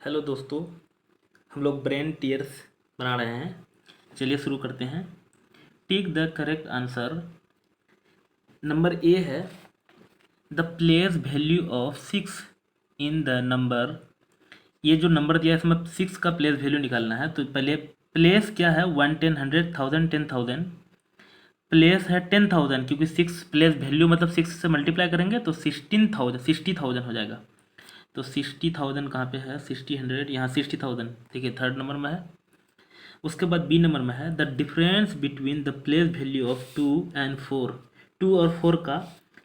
Hello दोस्तों, हम लोग ब्रेन टीयर्स बना रहे हैं। चलिए शुरू करते हैं। Tick the correct answer. Number A है the place value of 6 in the number. ये जो नंबर दिया है इसमें 6 का प्लेस वैल्यू निकालना है। तो पहले प्लेस क्या है, 1, 10, 100, 1000, 10,000। प्लेस है 10,000 क्योंकि 6 प्लेस वैल्यू मतलब 6 से मल्टीप्लाई करेंगे तो 60,000 हो जाएगा। तो 60,000 कहाँ पे है, 60, 100, यहाँ 60,000 ठीक है, थर्ड नंबर में है। उसके बाद बी नंबर में है the difference between the place value of 2 and 4। 2 और 4 का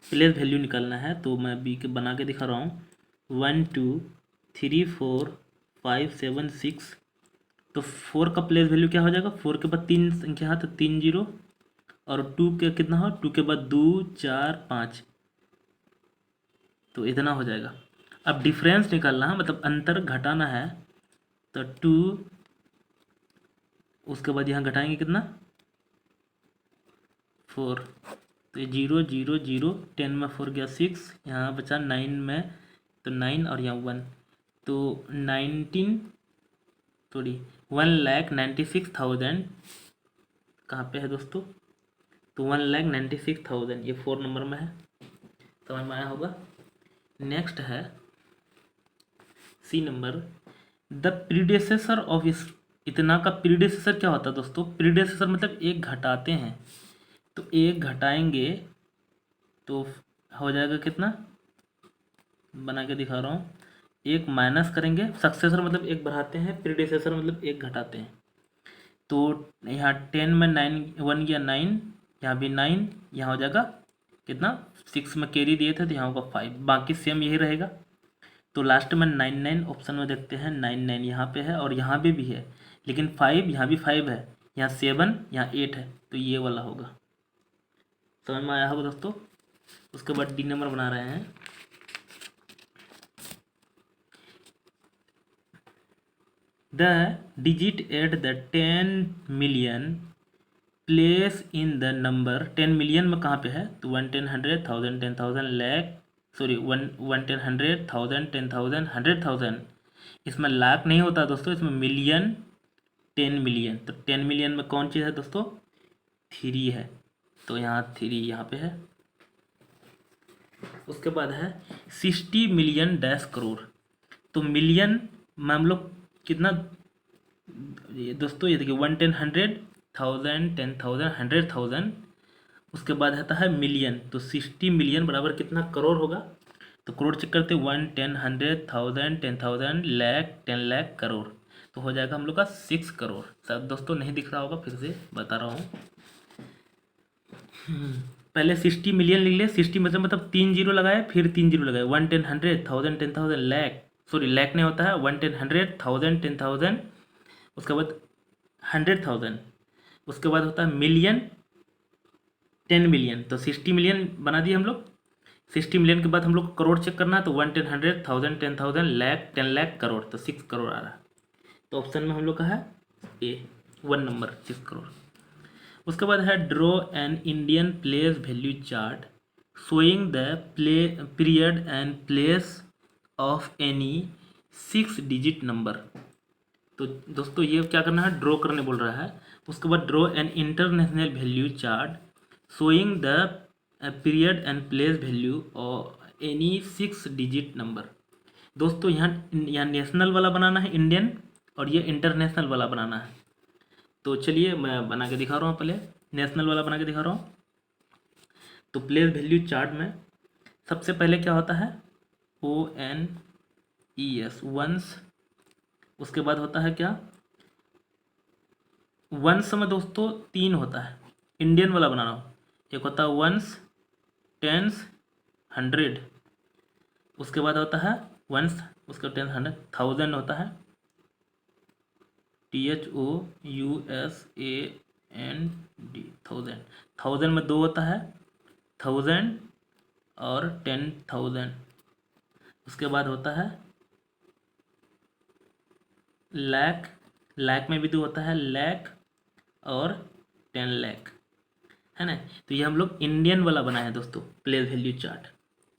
प्लेस वैल्यू निकालना है। तो मैं बी के बना के दिखा रहा हूँ। 1, 2, 3, 4, 5, 7, 6। तो 4 का प्लेस वैल्यू क्या हो जाएगा, 4 के बाद 3 संख्या है तो 3 0। और 2 के कितना हो, 2 के बाद 2, 4, 5, तो इतना हो जाएगा। अब डिफरेंस निकालना है, मतलब अंतर घटाना है। तो 2, उसके बाद यहाँ घटाएंगे कितना, 4। तो ये 0 0 0, 10 में 4 गया 6, यहाँ बचा 9 में तो 9 और यहाँ 1, तो 19 थोड़ी 1,96,000 कहाँ पे है दोस्तों, तो 1,96,000 ये 4 नंबर में है। समझ में आया होगा। नेक्स्ट है सी नंबर द प्रीडेसेसर ऑफ इस। इतना का प्रीडेसेसर क्या होता है दोस्तों, प्रीडेसेसर मतलब एक घटाते हैं। तो एक घटाएंगे तो हो जाएगा कितना, बना के दिखा रहा हूँ। एक माइनस करेंगे, सक्सेसर मतलब एक बढ़ाते हैं, प्रीडेसेसर मतलब एक घटाते हैं। तो यहाँ 10 में 9 1 गया 9, यहाँ भी 9, यहाँ हो जाएगा कितना, 6 में कैरी दिए थे तो यहाँ होगा 5, बाकी सेम यही रहेगा। तो लास्ट में 9 9 ऑप्शन में देखते हैं, 9 9 यहाँ पे है और यहाँ पे भी है, लेकिन 5 यहाँ भी 5 है, यहाँ 7, यहाँ 8 है, तो ये वाला होगा। समझ में आया होगा दोस्तों। उसके बाद डी नंबर बना रहे हैं। The digit at the 10 million place in the number. 10 million में कहाँ पे है, तो 1, 10, 100, 1000, 10,000, लाख, सॉरी 1, 10, 100, 1000, 10,000, 100,000। इसमें लाख नहीं होता दोस्तों, इसमें मिलियन, 10 मिलियन। तो 10 मिलियन में कौन चीज़ है दोस्तों, 3 है, तो यहाँ 3 यहाँ पे है। उसके बाद है 60 मिलियन डैश करोड़। तो मिलियन में हम लोग कितना, ये दोस्तों ये देखिए 1, 10, 100, 1000, 10,000, 100,000। उसके बाद आता है मिलियन, तो 60 मिलियन बराबर कितना करोड़ होगा। तो करोड़ चेक करते 1, 10, 100, 1000, 10,000, लाख, 10 लाख करोड़। तो हो जाएगा हम लोग का 6 करोड़। शायद दोस्तों नहीं दिख रहा होगा, फिर से बता रहा हूँ। पहले 60 मिलियन लिख ले, 60 मतलब 3 जीरो लगाए, फिर 3 जीरो लगाए, 1, 10, 100, 1000, 10,000, लाख, सॉरी लाख नहीं होता है, 1, 10, 100, 1000, 10,000, उसके बाद 100,000, उसके बाद होता है मिलियन, 10 मिलियन। तो 60 मिलियन बना दिए हम लोग। 60 मिलियन के बाद हम लोग को करोड़ चेक करना है, तो 1, 10, 100, 1000, 10,000, लाख, 10 लाख करोड़, तो 6 करोड़ आ रहा है। तो ऑप्शन में हम लोग का है ए 1 नंबर, 6 करोड़। उसके बाद है draw an Indian place value chart showing the period and place of any 6 digit number. तो दोस्तों ये क्या करना है, ड्रॉ करने बोल रहा है। उसके बाद draw an international value chart showing the period and place value of any 6 digit number. दोस्तों यहाँ नेशनल वाला बनाना है इंडियन, और ये इंटरनेशनल वाला बनाना है। तो चलिए मैं बना के दिखा रहा हूँ, पहले नेशनल वाला बना के दिखा रहा हूँ। तो प्लेस वैल्यू चार्ट में सबसे पहले क्या होता है, ONES वंस। उसके बाद होता है क्या, वंस में दोस्तों 3 होता है, इंडियन वाला बना रहा हूँ। एक होता है वंस, टेंस, 100। उसके बाद होता है वंस, उसका 10, 100, 1000 होता है, THOUSAND, 1000। 1000 में 2 होता है, 1000 और 10,000। उसके बाद होता है लाख, लाख में भी 2 होता है, लाख और 10 लाख, है ना। तो ये हम लोग इंडियन वाला बनाए हैं दोस्तों, place value chart.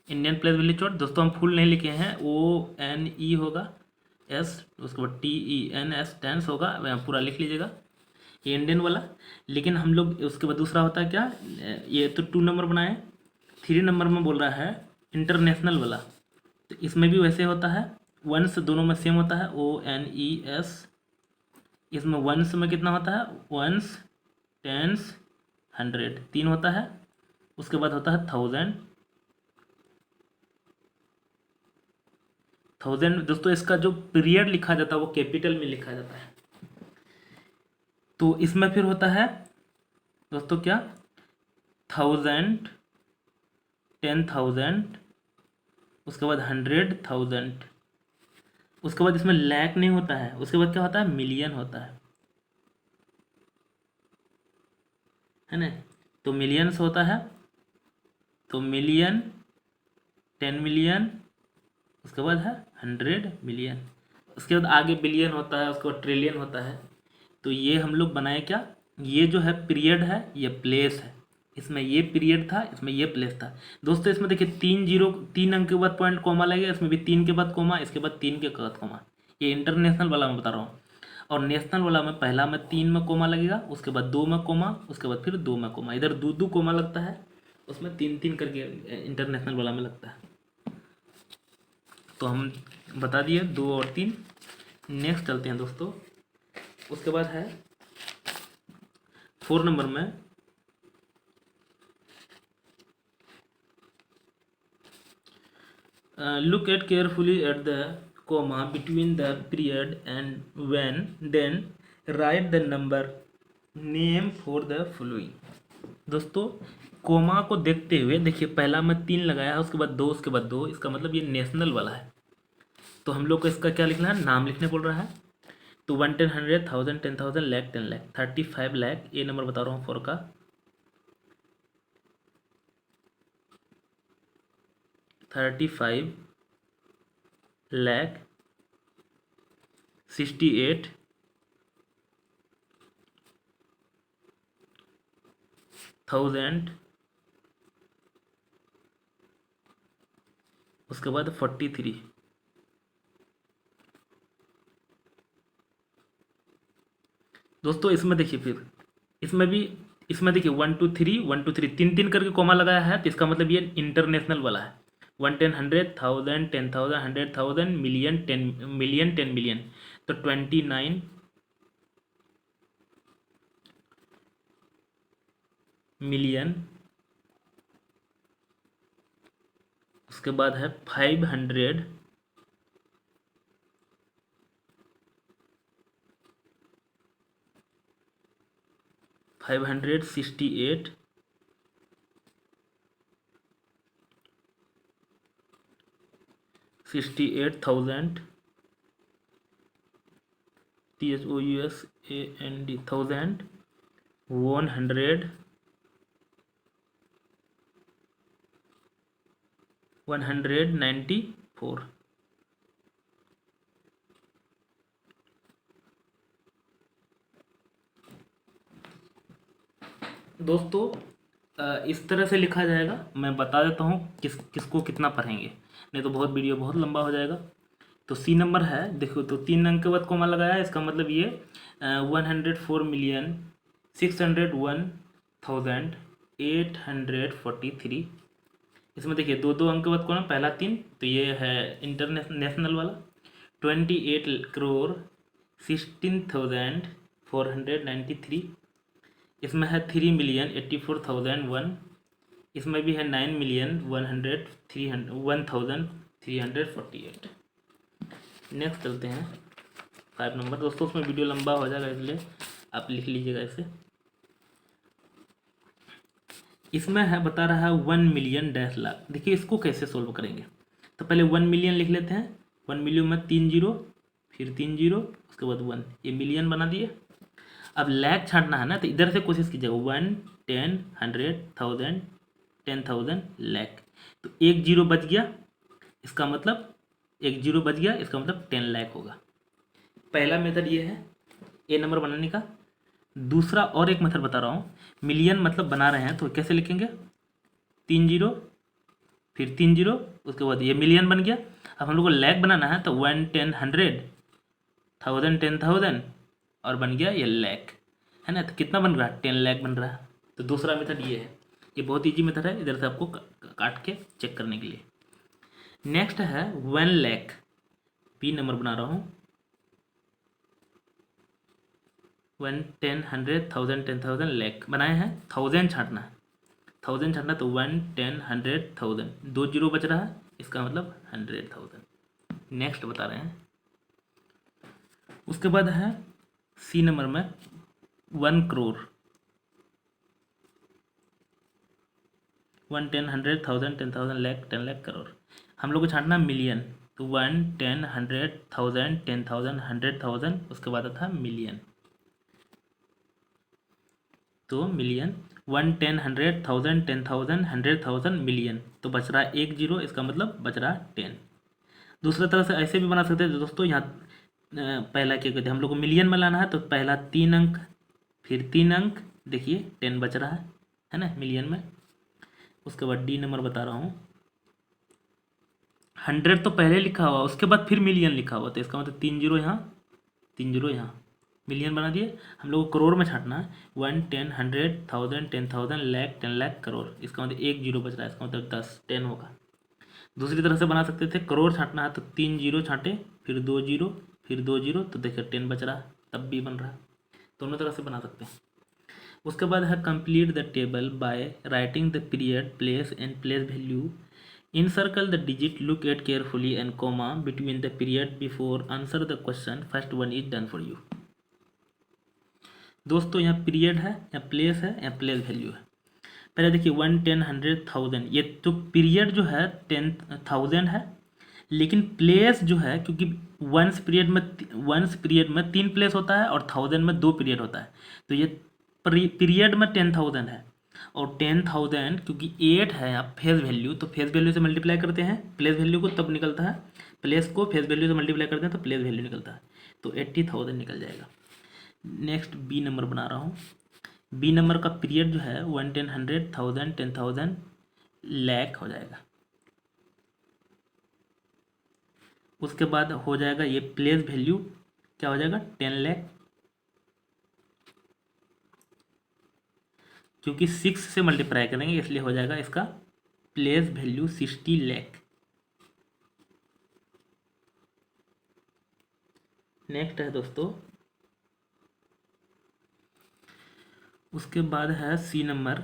Indian place value chart दोस्तों हम फुल नहीं लिखे हैं, ONE होगा, एस, उसके बाद TENS, टेंस होगा, पूरा लिख लीजिएगा, ये इंडियन वाला। लेकिन हम लोग उसके बाद दूसरा होता है क्या, ये तो 2 नंबर बनाए, 3 नंबर में बोल रहा है इंटरनेशनल वाला। तो इसमें भी वैसे होता है, वंस दोनों में सेम होता है, ONES। इसमें वंस में कितना होता है, वंस, टेंस, 100, 3 होता है। उसके बाद होता है 1000। दोस्तों इसका जो पीरियड लिखा जाता है वो कैपिटल में लिखा जाता है। तो इसमें फिर होता है दोस्तों क्या, 1000, 10,000, उसके बाद 100,000। उसके बाद इसमें लैख नहीं होता है, उसके बाद क्या होता है, मिलियन होता है ना। तो मिलियंस होता है, तो मिलियन, 10 मिलियन, उसके बाद है 100 मिलियन, उसके बाद आगे बिलियन होता है, उसके बाद ट्रिलियन होता है। तो ये हम लोग बनाए क्या, ये जो है पीरियड है, ये प्लेस है। इसमें ये पीरियड था, इसमें ये प्लेस था। दोस्तों इसमें देखिए 3 अंक के बाद पॉइंट कॉमा लगेगा, इसमें भी 3 के बाद कॉमा, इसके बाद 3 के बाद कॉमा। ये इंटरनेशनल वाला मैं बता रहा हूँ। और नेशनल वाला में पहला में 3 में कोमा लगेगा, उसके बाद 2 में कोमा, उसके बाद फिर 2 में कोमा, इधर 2 कोमा लगता है, उसमें 3 करके इंटरनेशनल वाला में लगता है। तो हम बता दिए 2 और 3। नेक्स्ट चलते हैं दोस्तों। उसके बाद है 4 नंबर में look at carefully at the comma between the period and when, then write the number name for the following। दोस्तों कोमा को देखते हुए देखिए, पहला में 3 लगाया है, उसके बाद 2, उसके बाद 2, इसका मतलब ये नेशनल वाला है। तो हम लोग को इसका क्या लिखना है, नाम लिखने बोल रहा है। तो 1, 10, 100, 1000, 10,000, लाख, 10 लाख, 35 लाख, ये नंबर बता रहा हूँ 4 का। 35 लाख 68,000, उसके बाद 43। दोस्तों इसमें देखिए, फिर इसमें देखिए 1 2 3 1 2 3 3 करके कॉमा लगाया है, तो इसका मतलब ये इंटरनेशनल वाला है। 1, 10, 100, 1000, 10,000, 100,000, मिलियन, 10 मिलियन, 10 मिलियन, तो 29 मिलियन। उसके बाद है 500, 568, 68,000, THOUSAND, 1,000, 100, 194। दोस्तों इस तरह से लिखा जाएगा, मैं बता देता हूँ किसको कितना पढ़ेंगे, नहीं तो बहुत वीडियो बहुत लंबा हो जाएगा। तो C नंबर है, देखो तो 3 अंक के बाद कोमा लगाया है, इसका मतलब ये 104,601,843। इसमें देखिए 2 अंक के बाद कोमा, पहला 3, तो ये है इंटरनेशनल वाला। 28,16,493। इसमें है 3,84,001। इसमें भी है 9,100,348। नेक्स्ट चलते हैं 5 नंबर। दोस्तों उसमें वीडियो लंबा हो जाएगा, इसलिए आप लिख लीजिएगा इसे। इसमें है बता रहा है 1 मिलियन डैश लाख। देखिए इसको कैसे सोल्व करेंगे, तो पहले 1 मिलियन लिख लेते हैं। 1 मिलियन में 3 जीरो, फिर 3 जीरो, उसके बाद 1, ये मिलियन बना दिए। अब लाख छांटना है ना, तो इधर से कोशिश कीजिएगा, 1, 10, 100, 1000, 10,000, लाख। तो 1 जीरो बच गया, इसका मतलब 1 जीरो बच गया, इसका मतलब 10 लाख होगा। पहला मेथड ये है ए नंबर बनाने का। दूसरा और एक मेथड बता रहा हूँ, मिलियन मतलब बना रहे हैं तो कैसे लिखेंगे, 3 जीरो, फिर 3 जीरो, उसके बाद ये मिलियन बन गया। अब हम लोग को लाख बनाना है, तो 1, 10, 100, 1000 10,000 और बन गया ये लैख, है ना। तो कितना बन रहा है, 10 लाख बन रहा है। तो दूसरा मेथड ये है, ये बहुत ईजी मेथड है, इधर से आपको काट के चेक करने के लिए। नेक्स्ट है 1 लाख, बी नंबर बना रहा हूँ। 1 10 100 1000 10,000 लैख बनाए हैं, 1000 छाटना है, 1000 छाटना, तो 1 10 100 1000, 2 जीरो बच रहा है, इसका मतलब 100,000। नेक्स्ट बता रहे हैं। उसके बाद है सी नंबर में 1 करोड़, 1 10 100 1000 10,000 लैख 10 लाख करोड़। हम लोग को छाटना मिलियन, तो 1 10 100 1000 10,000 100,000, उसके बाद था मिलियन, तो मिलियन 1 10 100 1000 10,000 100,000 मिलियन, तो बच रहा है 1 जीरो, इसका मतलब बच रहा है 10। दूसरी तरह से ऐसे भी बना सकते हैं दोस्तों। यहाँ पहला क्या कहते हैं, हम लोग को मिलियन में लाना है, तो पहला 3 अंक, फिर 3 अंक, देखिए 10 बच रहा है ना मिलियन में। उसके बाद डी नंबर बता रहा हूँ, 100 तो पहले लिखा हुआ, उसके बाद फिर मिलियन लिखा हुआ, तो इसका मतलब 3 जीरो यहाँ, 3 जीरो यहाँ, मिलियन बना दिए। हम लोग को करोड़ में छाटना है, 1 10 100 1000 10,000 लैख 10 लाख करोड़, इसका मतलब 1 जीरो बच रहा है, इसका मतलब 10 10 होगा। दूसरी तरह से बना सकते थे, करोड़ छाटना है तो 3 जीरो छाटे, फिर 2 जीरो, फिर 2 जीरो, तो देखिए 10 बच रहा है, तब भी बन रहा है। दोनों तरह से बना सकते हैं। उसके बाद है complete the table by writing the period place and place value, encircle the digit, look at carefully and comma between the period before answer the question, first one is done for you। दोस्तों यहाँ period है, या place है, या place value है। पहले देखिए 1 10 100 1000, ये तो पीरियड जो है 10,000 है, लेकिन प्लेस जो है, क्योंकि वंस पीरियड में 3 प्लेस होता है और 1000 में 2 पीरियड होता है, तो ये पीरियड में 10,000 है, और 10,000 क्योंकि 8 है यहाँ फेस वैल्यू, तो फेस वैल्यू से मल्टीप्लाई करते हैं प्लेस वैल्यू को, तब निकलता है, प्लेस को फेस वैल्यू से मल्टीप्लाई करते हैं तो प्लेस वैल्यू निकलता है, तो 80,000 निकल जाएगा। नेक्स्ट बी नंबर बना रहा हूँ। बी नंबर का पीरियड जो है 1 10 100 1000 10,000 लैख हो जाएगा। उसके बाद हो जाएगा ये प्लेस वैल्यू, क्या हो जाएगा 10 लाख, क्योंकि 6 से मल्टीप्लाई करेंगे इसलिए हो जाएगा इसका प्लेस वैल्यू 60 लाख। नेक्स्ट है दोस्तों, उसके बाद है सी नंबर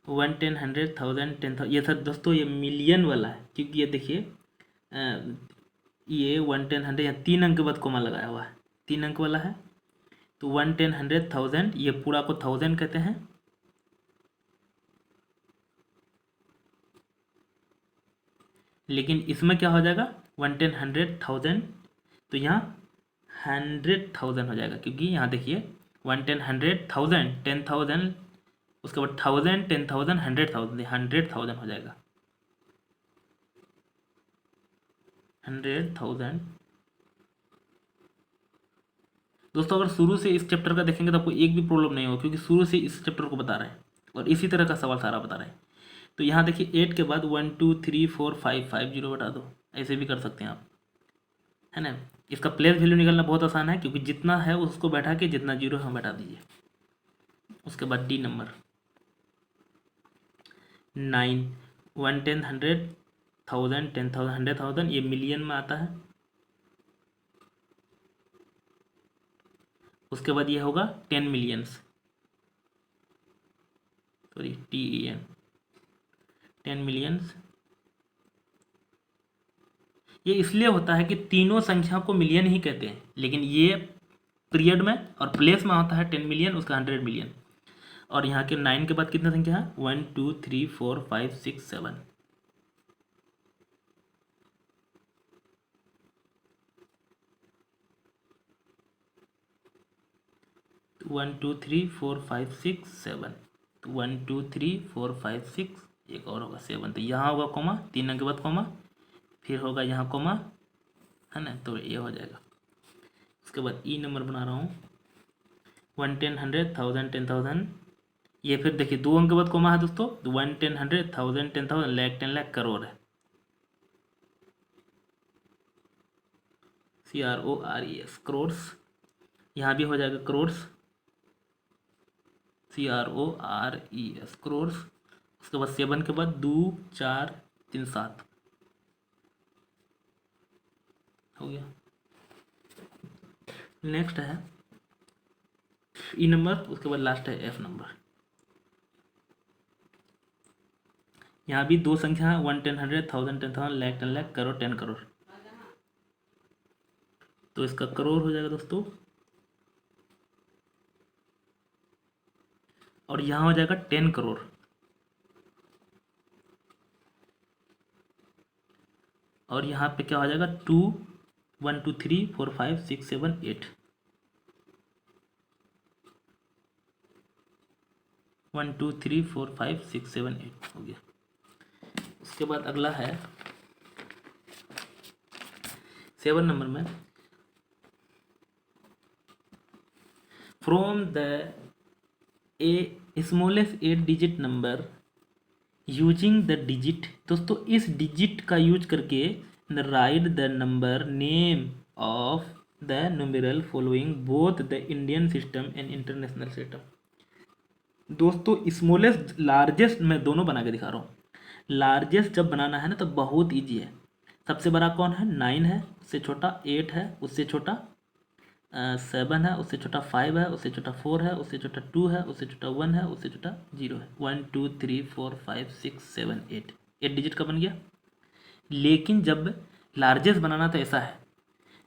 1 10 100 1000 10,000, ये सर दोस्तों ये मिलियन वाला है, क्योंकि ये देखिए ये 1 10 100 यहाँ 3 अंक के बाद कोमा लगाया हुआ है, 3 अंक वाला है, तो 1 10 100 1000, ये पूरा को 1000 कहते हैं, लेकिन इसमें क्या हो जाएगा 1 10 100 1000, तो यहाँ 100,000 हो जाएगा, क्योंकि यहाँ देखिए 1 10 100 1000 10,000, उसके बाद 1000 10,000 100,000, 100,000 हो जाएगा, 100,000। दोस्तों अगर शुरू से इस चैप्टर का देखेंगे तो आपको एक भी प्रॉब्लम नहीं होगा, क्योंकि शुरू से इस चैप्टर को बता रहे हैं और इसी तरह का सवाल सारा बता रहे हैं। तो यहाँ देखिए 8 के बाद 1 2 3 4 5 5 जीरो बता दो, ऐसे भी कर सकते हैं आप, है ना। इसका प्लेस वैल्यू निकालना बहुत आसान है, क्योंकि जितना है उसको बैठा के जितना जीरो है बैठा दीजिए। उसके बाद डी नंबर 9 1 10 100 1000 10,000 100,000, ये मिलियन में आता है। उसके बाद ये होगा 10 मिलियंस, सॉरी TEN 10 मिलियंस। ये इसलिए होता है कि तीनों संख्या को मिलियन ही कहते हैं, लेकिन ये पीरियड में और प्लेस में होता है 10 मिलियन, उसका 100 मिलियन। और यहाँ के 9 के बाद कितना संख्या है 1 2 3 4 5 6 7, 1 2 3 4 5 6 7, 1 2 3 4 5 6, एक और होगा 7, तो यहाँ होगा कोमा, 3 अंक के बाद कोमा, फिर होगा यहाँ कोमा, है ना, तो ये हो जाएगा। उसके बाद ई नंबर बना रहा हूँ 1 10 100 1000 10,000, ये फिर देखिए 2 अंक के बाद कोमा है दोस्तों, तो 1 10 100 1000 10,000 लैख 10 लाख करोड़ है। CRORES, क्रोर्स। यहाँ भी हो जाएगा क्रोर्स, CRORES, क्रोर्स। उसके बाद 7 के बाद 2 4 3 7 हो गया। नेक्स्ट है ई नंबर, उसके बाद लास्ट है एफ नंबर। यहाँ भी दो संख्या है, 1 10 100 1000 10,000 लाख 10 लाख करोड़ 10 करोड़। तो इसका करोड़ हो जाएगा दोस्तों, और यहाँ हो जाएगा 10 करोड़। और यहाँ पे क्या हो जाएगा 2 1 2 3 4 5 6 7 8 1 2 3 4 5 6 7 8 हो गया। उसके बाद अगला है 7 नंबर में, from the A smallest 8 digit number using the digit. दोस्तों इस डिजिट का यूज करके right the number name of the numeral following both the Indian system and international system. दोस्तों स्मॉलेस्ट लार्जेस्ट मैं दोनों बना के दिखा रहा हूँ। लार्जेस्ट जब बनाना है ना तो बहुत ईजी है। सबसे बड़ा कौन है 9 है, उससे छोटा 8 है, उससे छोटा 7 है, उससे छोटा 5 है, उससे छोटा 4 है, उससे छोटा 2 है, उससे छोटा 1 है, उससे छोटा 0 है। 1 2 3 4 5 6 7 8 8 डिजिट का बन गया। लेकिन जब लार्जेस्ट बनाना तो ऐसा है,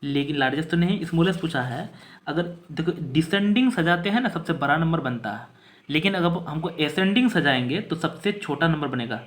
लेकिन लार्जेस्ट तो नहीं, स्मॉलेस्ट पूछा है। अगर देखो डिसेंडिंग सजाते हैं ना सबसे बड़ा नंबर बनता है, लेकिन अगर हमको एसेंडिंग सजाएंगे तो सबसे छोटा नंबर बनेगा।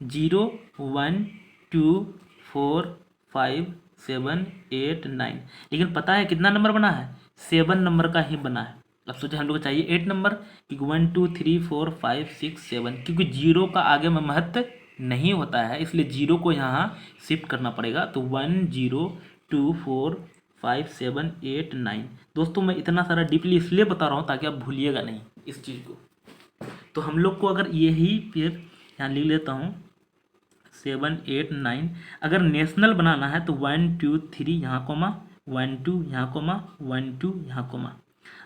0 1 2 4 5 7 8 9। लेकिन पता है कितना नंबर बना है, 7 नंबर का ही बना है। अब सोचे हम लोग को चाहिए 8 नंबर, क्योंकि 1 2 3 4 5 6 7, क्योंकि जीरो का आगे में महत्व नहीं होता है, इसलिए जीरो को यहाँ शिफ्ट करना पड़ेगा। तो 1 0 2 4 5 7 8 9। दोस्तों मैं इतना सारा डीपली इसलिए बता रहा हूँ ताकि आप भूलिएगा नहीं इस चीज़ को। तो हम लोग को अगर यही फिर यहाँ लिख लेता हूँ 7 8 9। अगर नेशनल बनाना है तो 1 2 3 यहाँ कोमा 1 2 यहाँ कोमा 1 2 यहाँ कोमा।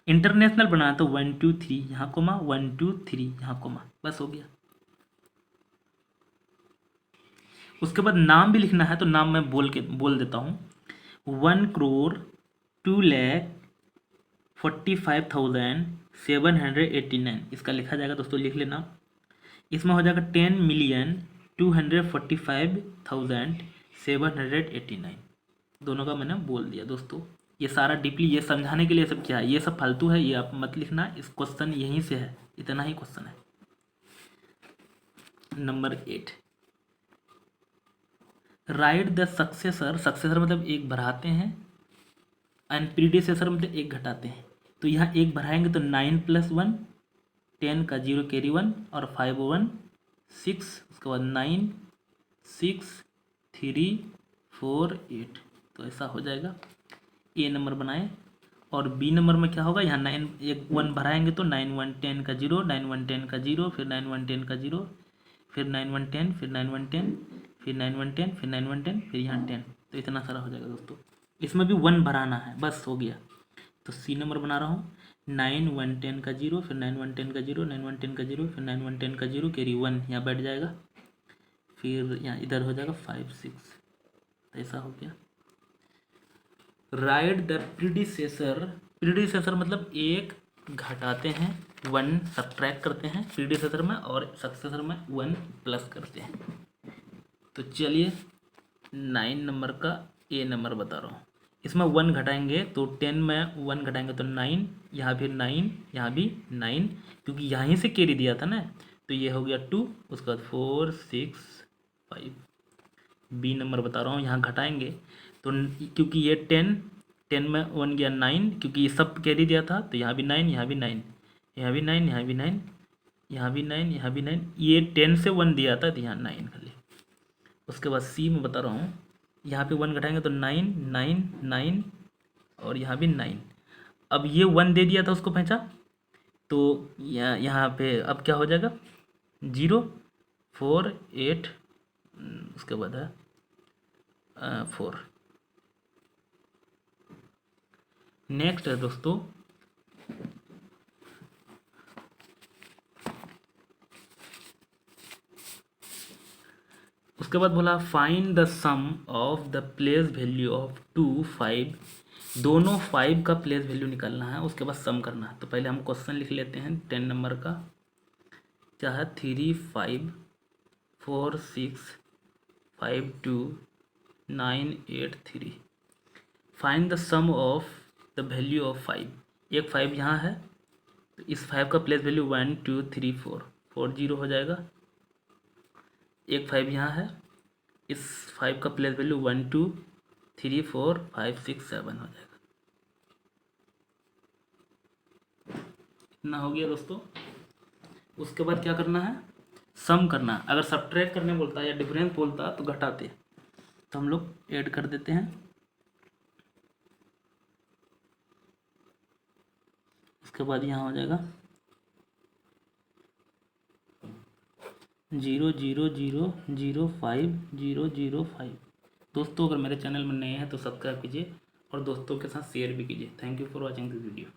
इंटरनेशनल बनाना है तो 1 2 3 यहाँ कोमा 1 2 3 यहाँ कोमा, बस हो गया। उसके बाद नाम भी लिखना है तो नाम मैं बोल देता हूँ 1 करोड़ 2,45,789 इसका लिखा जाएगा। दोस्तों लिख लेना। इसमें हो जाएगा 10,245,789। दोनों का मैंने बोल दिया। दोस्तों ये सारा डीपली ये समझाने के लिए सब क्या है, ये सब फालतू है, ये आप मत लिखना। इस क्वेश्चन यहीं से है, इतना ही क्वेश्चन है। Number 8, right the successor. Successor मतलब एक बढ़ाते हैं, एंड प्रीडिसेसर मतलब एक घटाते हैं। तो यहाँ एक बढ़ाएंगे तो 9 + 1 10 का 0 कैरी 1 और 5 1 6, उसके बाद 9 6 3 4 8। तो ऐसा हो जाएगा। ए नंबर बनाए। और बी नंबर में क्या होगा, यहाँ 9 एक 1 बढ़ाएंगे तो 9 1 10 का 0 9 1 10 का 0 फिर 9 1 10 का 0 फिर 9 1 10 फिर 9 1 10 फिर 9 1 10 फिर 9 1 10 फिर यहाँ 10। तो इतना सारा हो जाएगा दोस्तों। इसमें भी 1 बढ़ाना है, बस हो गया। तो सी नंबर बना रहा हूँ 9 1 10 का 0 फिर 9 1 10 का 0 9 1 10 का 0 फिर 9 1 10 का 0 कैरी 1 यहाँ बैठ जाएगा। फिर यहाँ इधर हो जाएगा 5 6। तो ऐसा हो गया। Right the predecessor. प्रीडिसेसर मतलब एक घटाते हैं 1 सब्ट्रैक्ट करते हैं प्रीडिसेसर में, और सक्सेसर में 1 प्लस करते हैं। तो चलिए 9 नंबर का ए नंबर बता रहा हूँ। इसमें 1 घटाएंगे तो 10 में 1 घटाएंगे तो 9, यहाँ भी 9, यहाँ भी 9, क्योंकि यहीं से कैरी दिया था ना। तो ये हो गया 2, उसके बाद 4 6 5। बी नंबर बता रहा हूँ, यहाँ घटाएंगे तो क्योंकि ये 10 में 1 गया 9, क्योंकि ये सब कैरी दिया था तो यहाँ भी 9, यहाँ भी 9, यहाँ भी 9, यहाँ भी 9, यहाँ भी 9, यहाँ भी 9। ये 10 से 1 दिया था तो यहाँ 9 खाली। उसके बाद सी में बता रहा हूँ, यहाँ पे 1 घटाएंगे तो 9 9 9 और यहाँ भी 9। अब ये 1 दे दिया था उसको पहचा, तो यहाँ पे अब क्या हो जाएगा 0 4 8, उसके बाद है 4। नेक्स्ट है दोस्तों, उसके बाद बोला find the sum of the place value of 2 5, दोनों 5 का प्लेस वैल्यू निकालना है, उसके बाद सम करना है। तो पहले हम क्वेश्चन लिख लेते हैं 10 नंबर का, क्या है 3 5 4 6 5 2 9 8 3। Find the sum of the value of 5, एक 5 यहाँ है तो इस 5 का प्लेस वैल्यू 1 2 3 4, 4 0 हो जाएगा। एक 5 यहाँ है, इस 5 का प्लेस वैल्यू 1 2 3 4 5 6 7 हो जाएगा। इतना हो गया दोस्तों। उसके बाद क्या करना है, सम करना है। अगर सब्ट्रैक्ट करने बोलता है या डिफरेंस बोलता है तो घटाते, तो हम लोग ऐड कर देते हैं। उसके बाद यहाँ हो जाएगा 0 0 0 0 5 0 0 5। दोस्तों अगर मेरे चैनल में नए हैं तो सब्सक्राइब कीजिए और दोस्तों के साथ शेयर भी कीजिए। Thank you for watching this video.